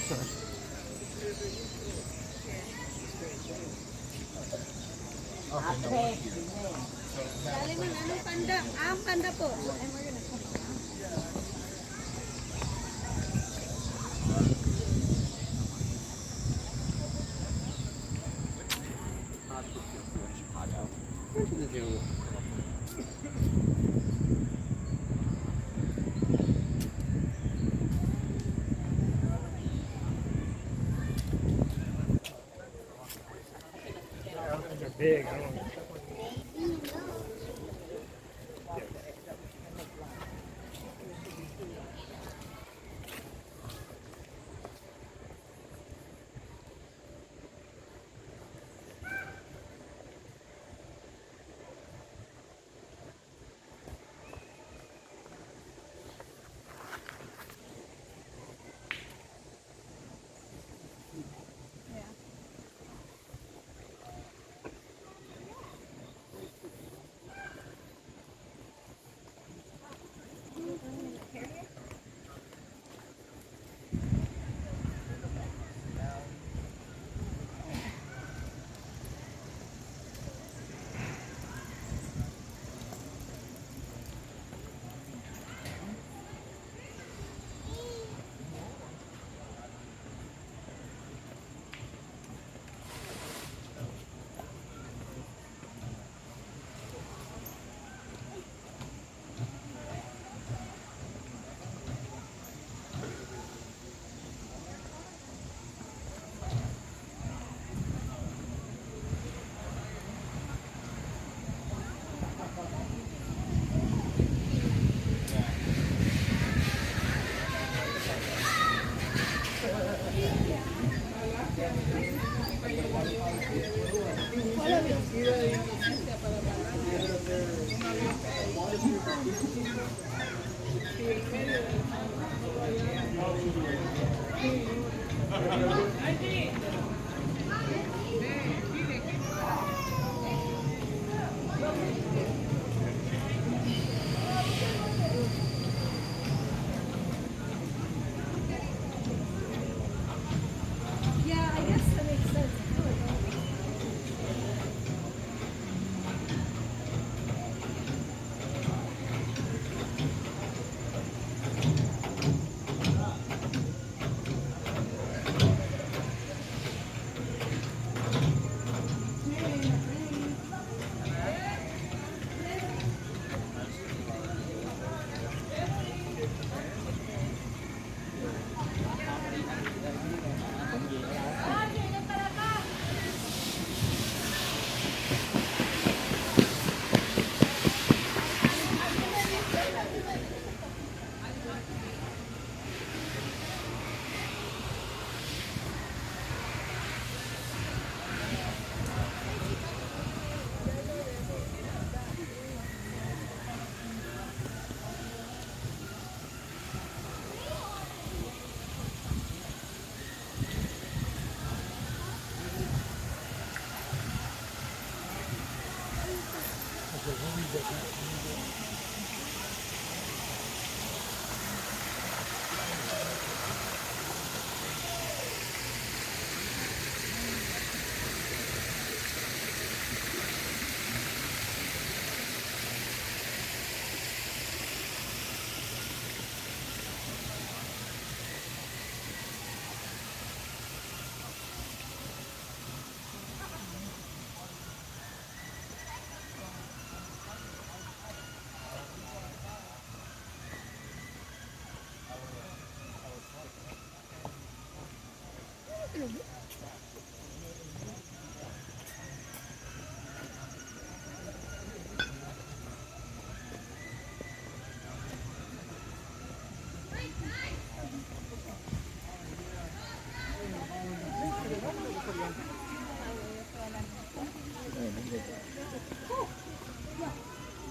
Dali man, anong panda? Ah, ang panda po. They're big. I don't know. Yeah, I guess that makes sense.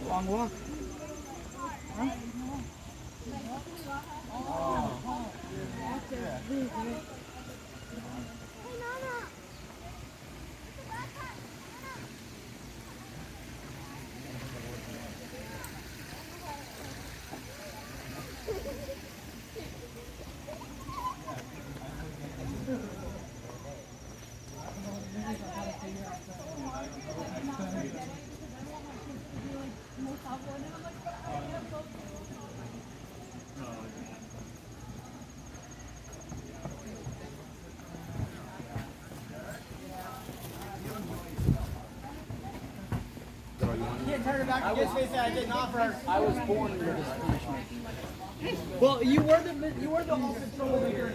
Long walk. Huh? I was born into this punishment. Well, you were the ultimate troublemaker.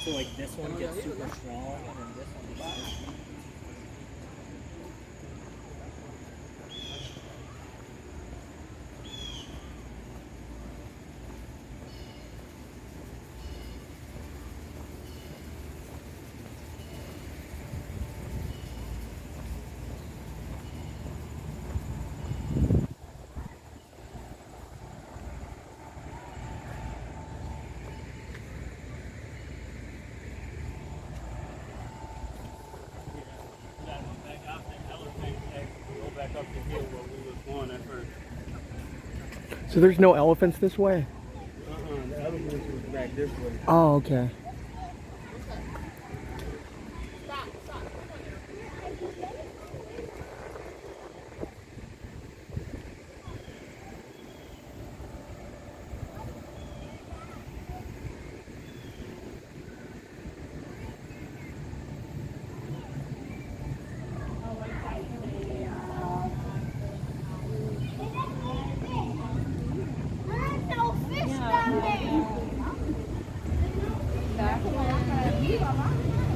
So like this one gets super strong and then this one gets super. So there's no elephants this way? The elephants was back this way. Oh, okay.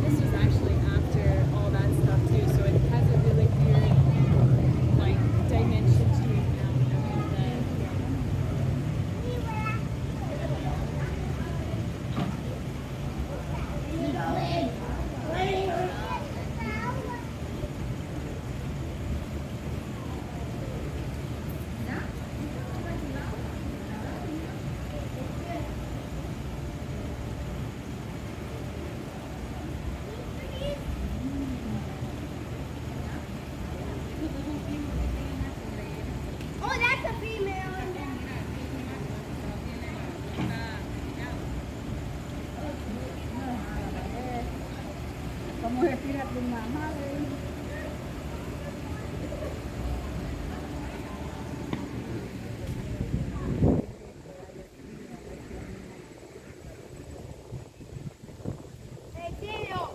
This was actually after all that stuff too, so it has a really weird like dimension to it now and everything. Oh, that's a female. Vamos a respirar con la madre. Hey, Daniel.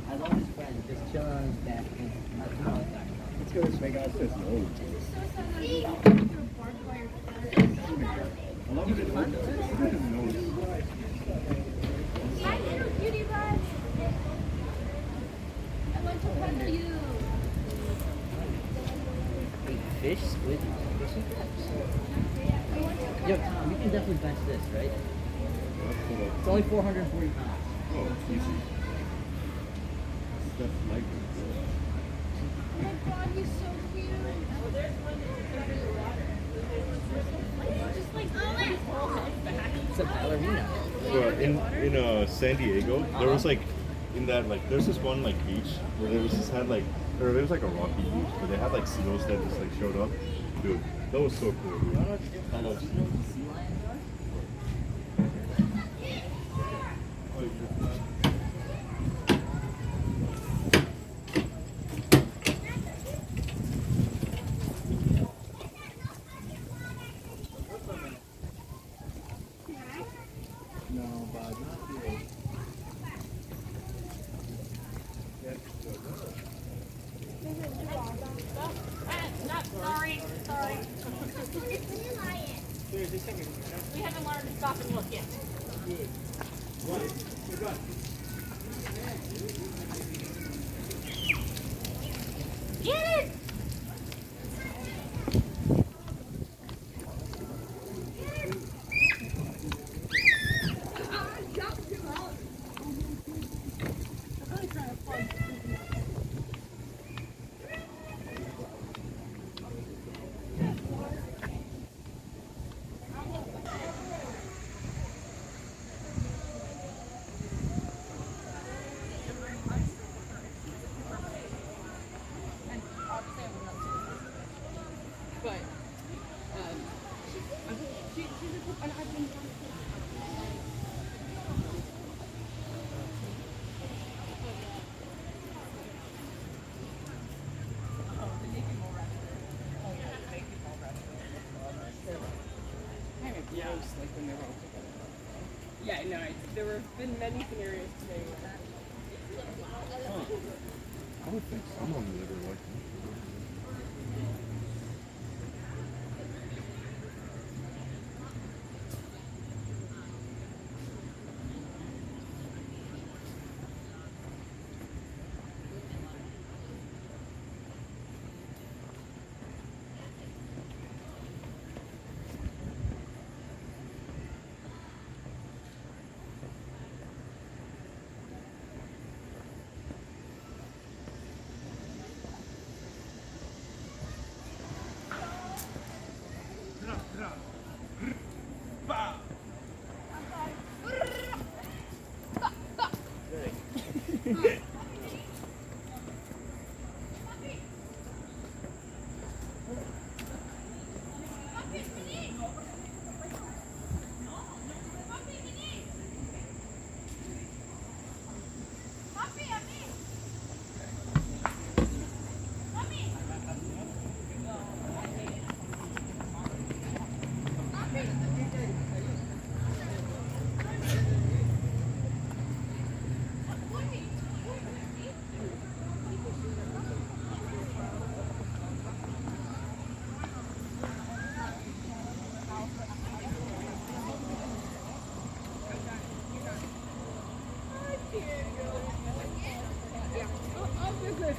I love his friend, just chilling on his back. Let's go this way, guys. There's no. I love it. Hi, little cutie bud. I want to cuddle you. Fish, squid, yo, Tom, you can definitely bench this, right? It's only 440 pounds. Oh, easy. Stuff like Oh my god, he's so cute. Just like, It's a ballerina. In San Diego, there was like in that like there's this one like beach where there was just had like or there was like a rocky beach, but they had like seals that just like showed up. Dude, that was so cool. Dude. I love You know what sea lions are? no, but not here. We haven't learned to stop and look yet. Get it! there have been many scenarios today where I would think some of them never like them.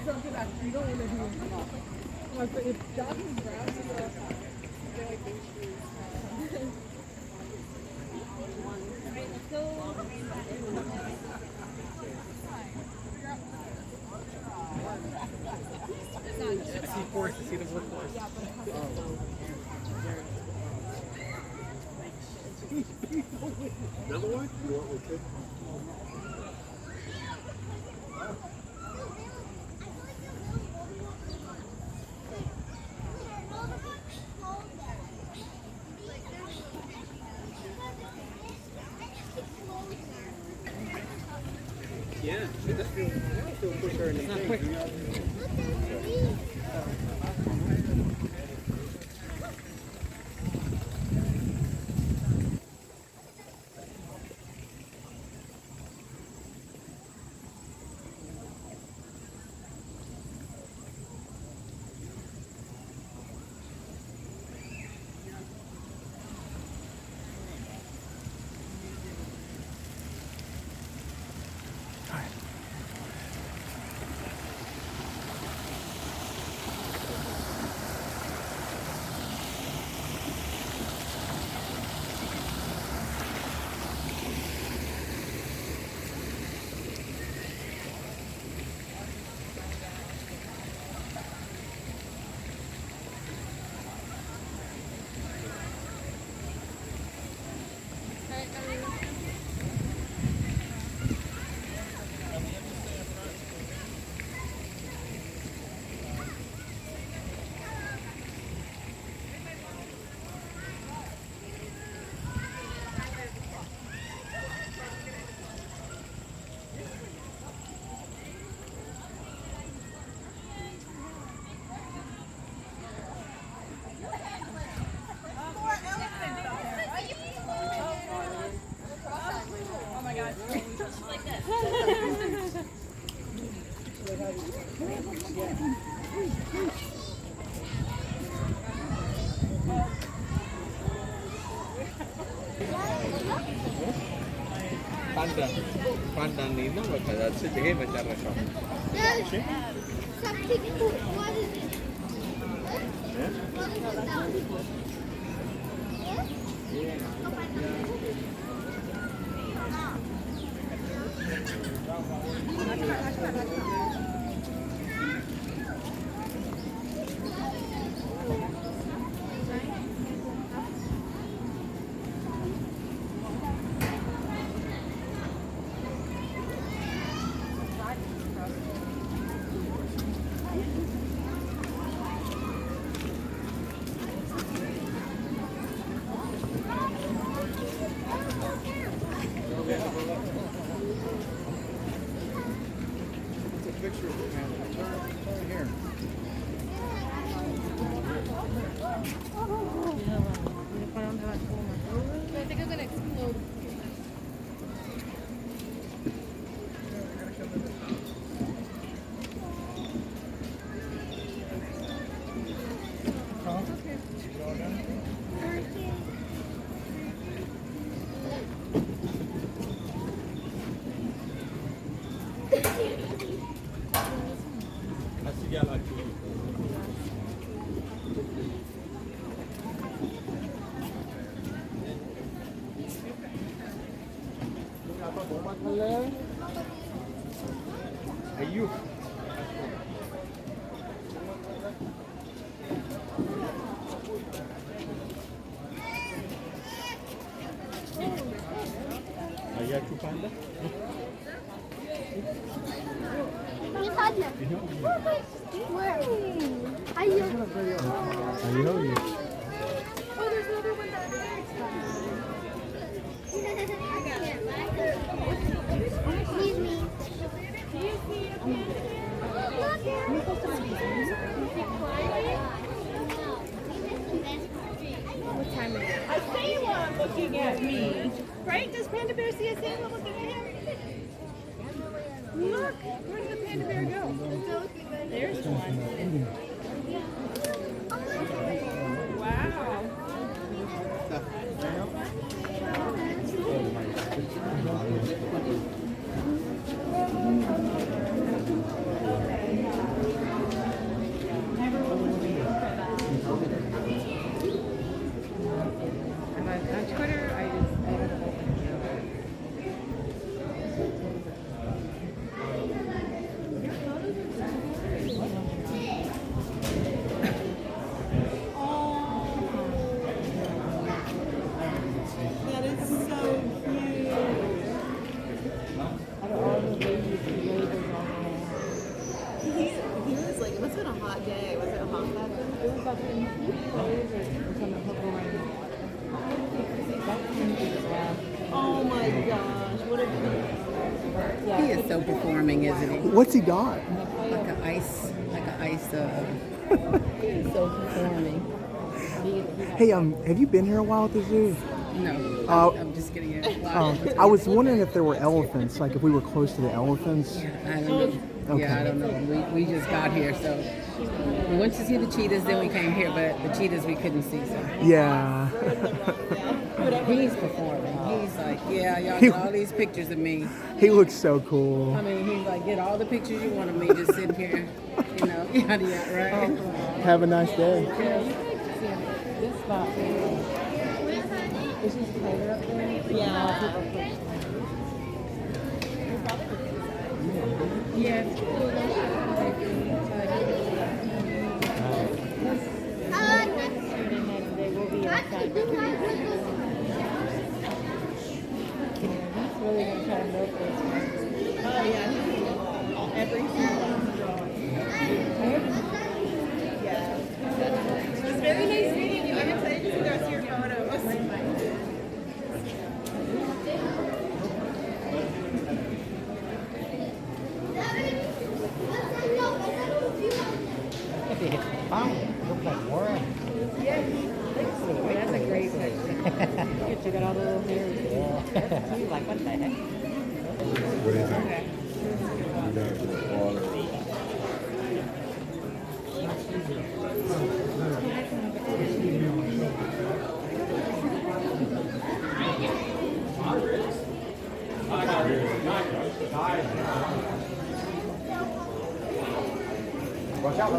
Something that you don't want to do. Like, if jogging grass is I feel like they should. I see forest, I see the workforce. Another one? You want with it? Yeah, it does feel quicker and it's not quick. Pandan ini bakal sedikit macam macam. Something cool. What is it? What is it now? I think I'm gonna explode. panda? May toddler. Where? Ayun. Ayun. Oh, there's another one down there. Excuse me. What time is it? I see one looking at me. Right? Does Panda Bear see a Santa looking at him? Look, where did the panda bear go? There's one. Wow. On Twitter, I don't know. That is so cute. He was like, it must have been a hot day. Was it a hot day? Oh my gosh, what a He is so performing, isn't he? What's he got? Like an ice. He's so performing. Hey, have you been here a while at the zoo? No, I'm just getting it. Wow. I was wondering if there were elephants, like if we were close to the elephants. I don't know. Okay. Yeah, I don't know. We just got here, so we went to see the cheetahs, then we came here, but the cheetahs we couldn't see. So Yeah. he's performing. He's like, yeah, y'all get all these pictures of me. He looks so cool. I mean, he's like, get all the pictures you want of me, just sitting here, you know, yada yada, right? Have a nice day. This spot. Is this trailer up there? Yeah. Yes. They will be outside. He's really going to try to milk this one. Oh yeah. Every single one. Yeah. It was very nice meeting you. I'm excited to see the rest of your photos. That's a great picture. You took out all the little hairs. He's like, what the heck? What do you think? Watch out.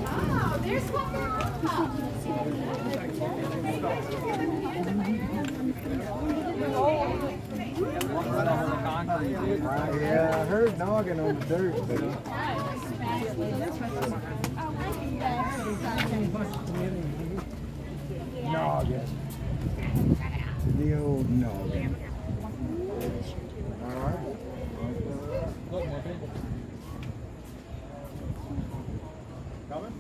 Oh, there's one. Yeah, I heard noggin on the dirt. Noggin. The old noggin. Alright. Coming?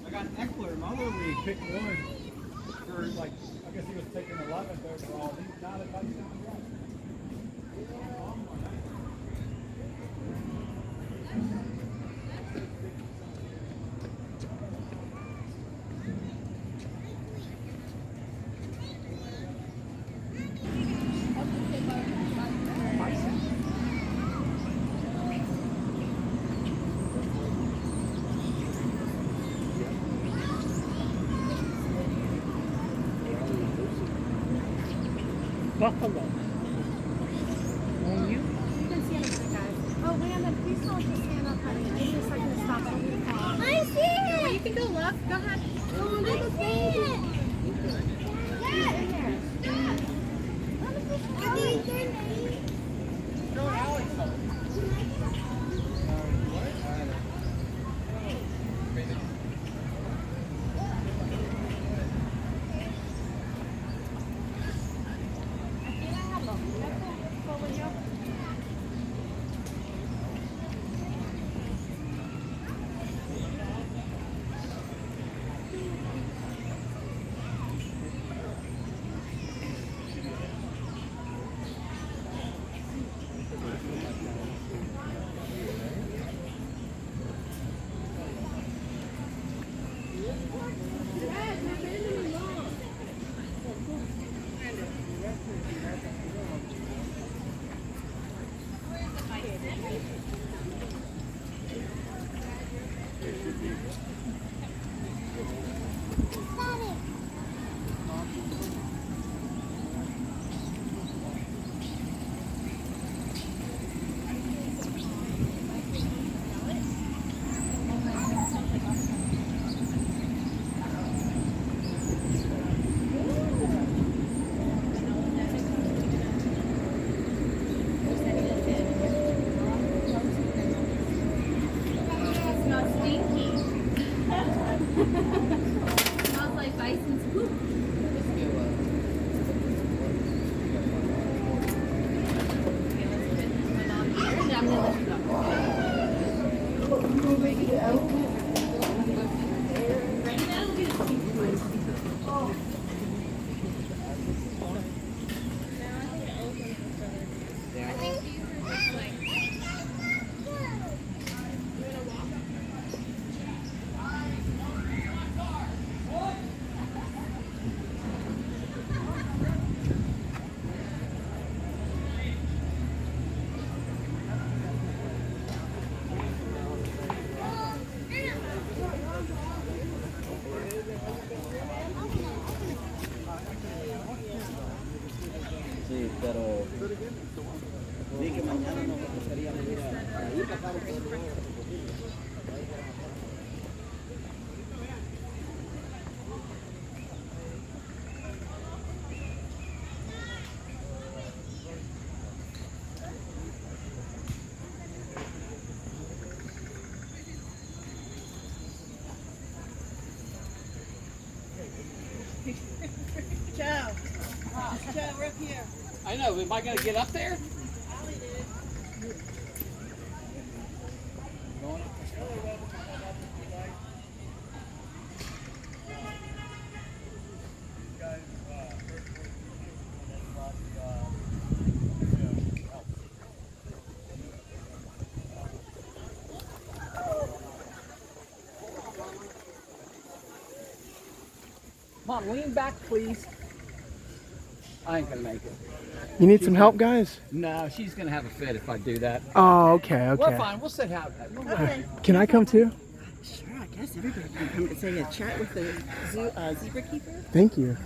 I got Eckler. Mother, we picked one. for like, I guess he was taking 11th overall. He's not a touchdown yet. Buffalo. You can stand up, guys. Oh, Landon, please don't just stand up, honey. Maybe just like to stop over your car. I see it. Well, you can go left. Go ahead. Go on, I see it. Yeah. In there. Go Alex. Smells like bison's poop. Sí, pero vi que mañana nos gustaría venir a ir para acá. Joe. Joe, we're up here. I know. Am I going to get up there? Ollie did. Mom, lean back, please. I ain't gonna make it. You need some help, guys? No, she's gonna have a fit if I do that. Oh, okay, We're okay. fine. We'll sit out. Can I come too? Sure, I guess everybody can come and say a chat with the zebra keeper. Thank you.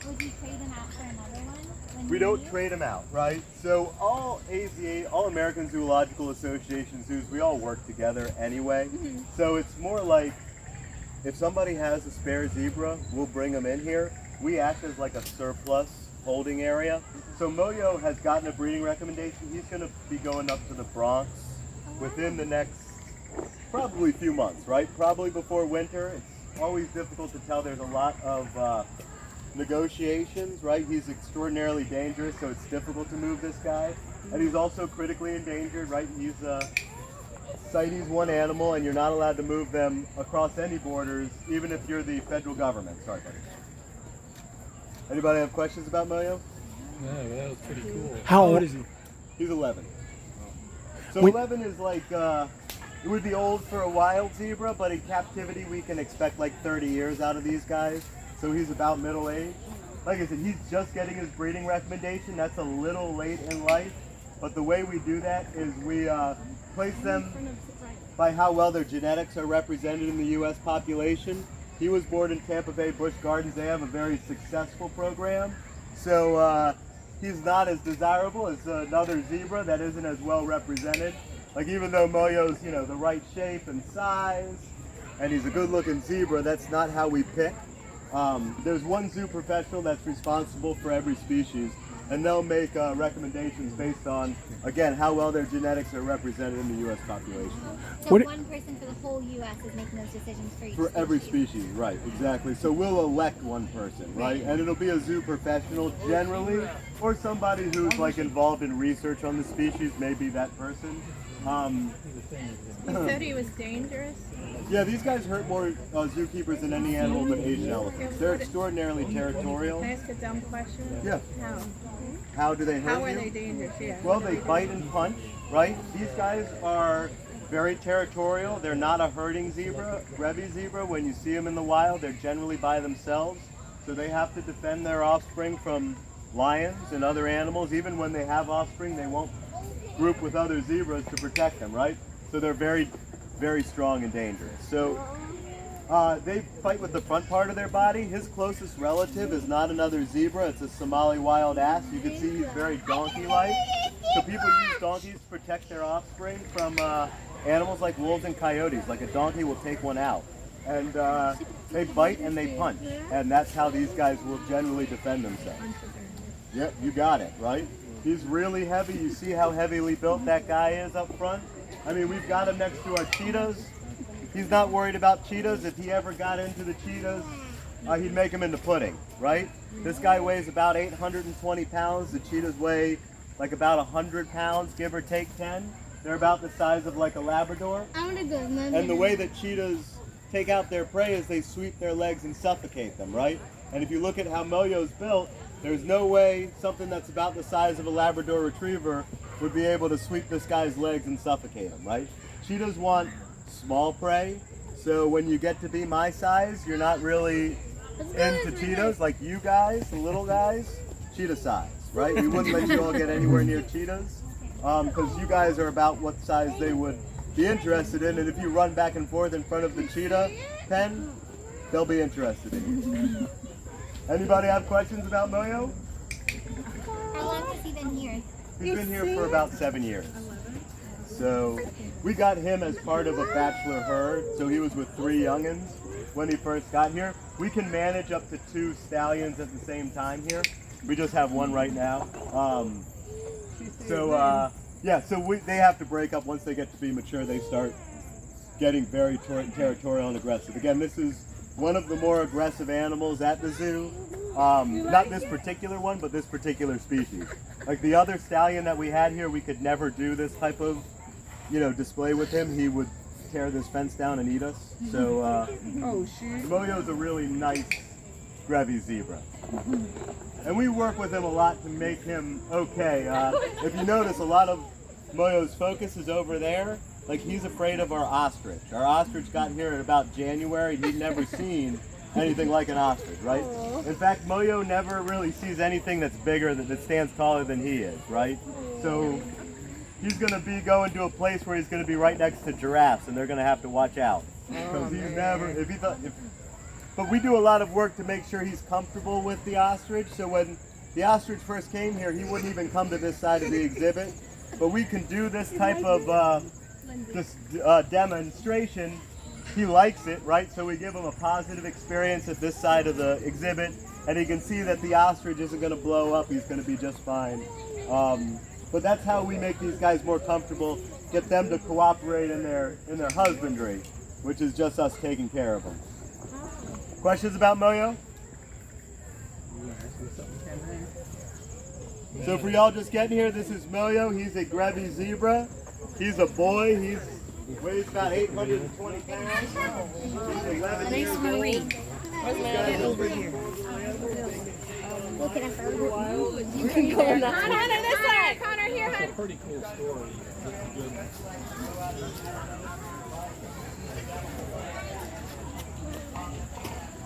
Would you trade them out for another one? We don't trade them out, right? So all AZA, all American Zoological Association zoos, we all work together anyway. So it's more like if somebody has a spare zebra, we'll bring them in here. We act as like a surplus holding area. So Moyo has gotten a breeding recommendation. He's going to be going up to the Bronx within the next probably few months, right? Probably before winter. It's always difficult to tell. There's a lot of negotiations, right? He's extraordinarily dangerous, so it's difficult to move this guy. And he's also critically endangered, right? He's CITES one animal, and you're not allowed to move them across any borders, even if you're the federal government. Sorry, buddy. Anybody have questions about Moyo? Yeah, that was pretty cool. How old is he? He's 11. So We- 11 is like, it would be old for a wild zebra, but in captivity we can expect like 30 years out of these guys. So he's about middle age. Like I said, he's just getting his breeding recommendation. That's a little late in life. But the way we do that is we place them by how well their genetics are represented in the U.S. population. He was born in Tampa Bay Busch Gardens. They have a very successful program. So he's not as desirable as another zebra that isn't as well represented. Like even though Moyo's, you know, the right shape and size, and he's a good-looking zebra, that's not how we pick. There's one zoo professional that's responsible for every species, and they'll make recommendations based on, again, how well their genetics are represented in the U.S. population. So one person for the whole U.S. is making those decisions for each For every species. species, right, exactly. So we'll elect one person, right? And it'll be a zoo professional generally, or somebody who's like involved in research on the species, maybe that person. You said he was dangerous? Yeah, these guys hurt more zookeepers than any animal but Asian elephants. They're extraordinarily territorial. Can I ask a dumb question? Yeah. How? How do they hurt How are you? they dangerous? Yeah. Well, they bite and punch, right? These guys are very territorial. They're not a herding zebra, Rebby zebra. When you see them in the wild, they're generally by themselves. So they have to defend their offspring from lions and other animals. Even when they have offspring, they won't group with other zebras to protect them, right? So they're very, very strong and dangerous. So they fight with the front part of their body. His closest relative is not another zebra, it's a Somali wild ass. You can see he's very donkey-like. So people use donkeys to protect their offspring from animals like wolves and coyotes. Like a donkey will take one out. And they bite and they punch. And that's how these guys will generally defend themselves. Yep, you got it, right? He's really heavy. You see how heavily built that guy is up front? I mean, we've got him next to our cheetahs. He's not worried about cheetahs. If he ever got into the cheetahs, he'd make him into pudding, right? This guy weighs about 820 pounds. The cheetahs weigh like about 100 pounds, give or take 10. They're about the size of like a Labrador. I want to go, Mom. And the way that cheetahs take out their prey is they sweep their legs and suffocate them, right? And if you look at how Moyo's built, there's no way something that's about the size of a Labrador Retriever would be able to sweep this guy's legs and suffocate him, right? Cheetahs want small prey, so when you get to be my size, you're not really into cheetahs like you guys, the little guys, cheetah size, right? We wouldn't let you all get anywhere near cheetahs because you guys are about what size they would be interested in, and if you run back and forth in front of the cheetah pen, they'll be interested in you. Anybody have questions about Moyo? How long has he been here? He's been here for about 7 years. So we got him as part of a bachelor herd. So he was with 3 youngins when he first got here. We can manage up to 2 stallions at the same time here. We just have one right now. Yeah, so they have to break up once they get to be mature. They start getting very territorial and aggressive. Again, this is one of the more aggressive animals at the zoo. Not this particular one, but this particular species. Like the other stallion that we had here, we could never do this type of, display with him. He would tear this fence down and eat us. So, Moyo's a really nice Grevy zebra. And we work with him a lot to make him okay. If you notice, a lot of Moyo's focus is over there. Like he's afraid of our ostrich. Our ostrich got here in about January. He'd never seen anything like an ostrich, right? In fact, Moyo never really sees anything that's bigger, that stands taller than he is, right? So he's going to be going to a place where he's going to be right next to giraffes, and they're going to have to watch out. Because he's never, but we do a lot of work to make sure he's comfortable with the ostrich. So when the ostrich first came here, he wouldn't even come to this side of the exhibit. But we can do this type of demonstration. He likes it, right? So we give him a positive experience at this side of the exhibit, and he can see that the ostrich isn't going to blow up. He's going to be just fine. But that's how we make these guys more comfortable, get them to cooperate in their husbandry, which is just us taking care of them. Questions about Moyo? So for y'all just getting here, this is Moyo. He's a Grevy zebra. He's a boy. He's Weighs about 820 pounds. 11 years old. Get over here. Look at us. You can go on that. Connor, this side. Connor, here, hon. Pretty cool story. Good.